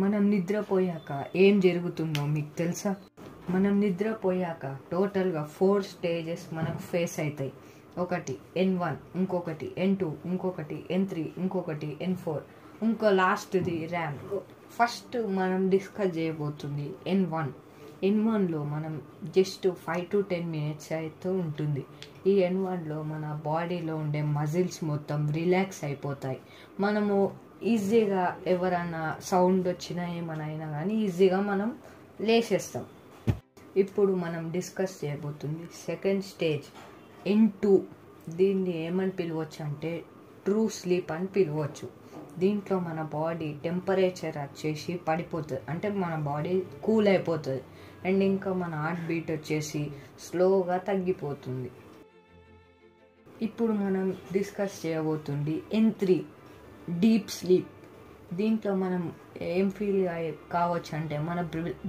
మనం నిద్రపోయాక ఏం జరుగుతుందో మీకు తెలుసా? మనం నిద్రపోయాక టోటల్గా 4 స్టేజెస్ మనకు ఫేస్ అవుతాయి. ఒకటి N1, ఇంకొకటి N2, ఇంకొకటి N3, ఇంకొకటి N4, ఇంకో లాస్ట్ది ర్యామ్. ఫస్ట్ మనం డిస్కస్ చేయబోతుంది N1లో మనం జస్ట్ 5 to 10 minutes అయితే ఉంటుంది. ఈ N1లో మన బాడీలో ఉండే మజిల్స్ మొత్తం రిలాక్స్ అయిపోతాయి. మనము ఈజీగా ఎవరైనా సౌండ్ వచ్చినా ఏమైనా అయినా కానీ ఈజీగా మనం లేచేస్తాం. ఇప్పుడు మనం డిస్కస్ చేయబోతుంది సెకండ్ స్టేజ్ N2. దీన్ని ఏమని పిలవచ్చు అంటే ట్రూ స్లీప్ అని పిలవచ్చు. దీంట్లో మన బాడీ టెంపరేచర్ వచ్చేసి పడిపోతుంది, అంటే మన బాడీ కూల్ అయిపోతుంది అండ్ ఇంకా మన హార్ట్ బీట్ వచ్చేసి స్లోగా తగ్గిపోతుంది. ఇప్పుడు మనం డిస్కస్ చేయబోతుంది N3 డీప్ స్లీప్. దీంట్లో మనం ఏం ఫీల్ కావచ్చు అంటే మన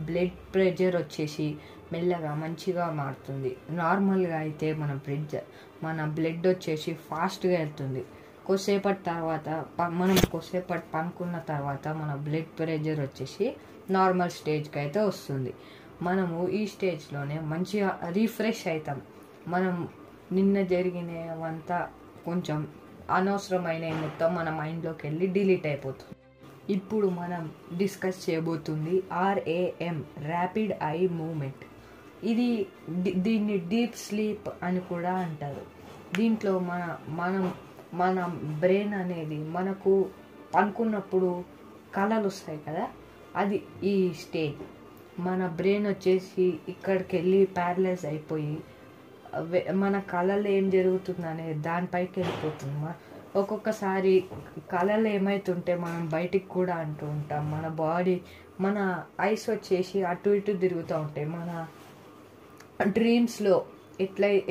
బ్లడ్ ప్రెషర్ వచ్చేసి మెల్లగా మంచిగా మారుతుంది. నార్మల్గా అయితే మన బ్లడ్ వచ్చేసి ఫాస్ట్గా వెళ్తుంది. కొద్దిసేపటి తర్వాత కొద్దిసేపటి పనుకున్న తర్వాత మన బ్లడ్ ప్రెషర్ వచ్చేసి నార్మల్ స్టేజ్కి అయితే వస్తుంది. మనము ఈ స్టేజ్లోనే మంచిగా రిఫ్రెష్ అవుతాం. మనం నిన్న జరిగినవంతా కొంచెం అనవసరమైన మొత్తం మన మైండ్లోకి వెళ్ళి డిలీట్ అయిపోతుంది. ఇప్పుడు మనం డిస్కస్ చేయబోతుంది REM ర్యాపిడ్ ఐ మూమెంట్. దీన్ని డీప్ స్లీప్ అని కూడా అంటారు. దీంట్లో మన బ్రెయిన్ అనేది మనకు అనుకున్నప్పుడు కళలు వస్తాయి కదా, అది ఈ స్టేజ్. మన బ్రెయిన్ వచ్చేసి ఇక్కడికి వెళ్ళి ప్యారలైజ్ అయిపోయి మన కళలు ఏం జరుగుతుందనే దానిపైకి వెళ్ళిపోతుంది. ఒక్కొక్కసారి కళలు ఏమవుతుంటే మనం బయటికి కూడా అంటూ ఉంటాం. మన ఐస్ వచ్చేసి అటు ఇటు తిరుగుతూ ఉంటాయి. మన డ్రీమ్స్లో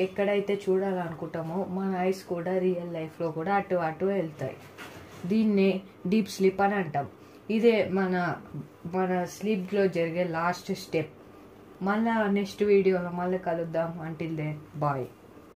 ఎక్కడైతే చూడాలనుకుంటామో మన ఐస్ కూడా రియల్ లైఫ్లో కూడా అటు వెళ్తాయి. దీన్నే డీప్ స్లీప్ అని అంటాం. ఇదే మన స్లీప్లో జరిగే లాస్ట్ స్టెప్. మళ్ళీ నెక్స్ట్ వీడియోలో మళ్ళీ కలుద్దాం. Until then bye.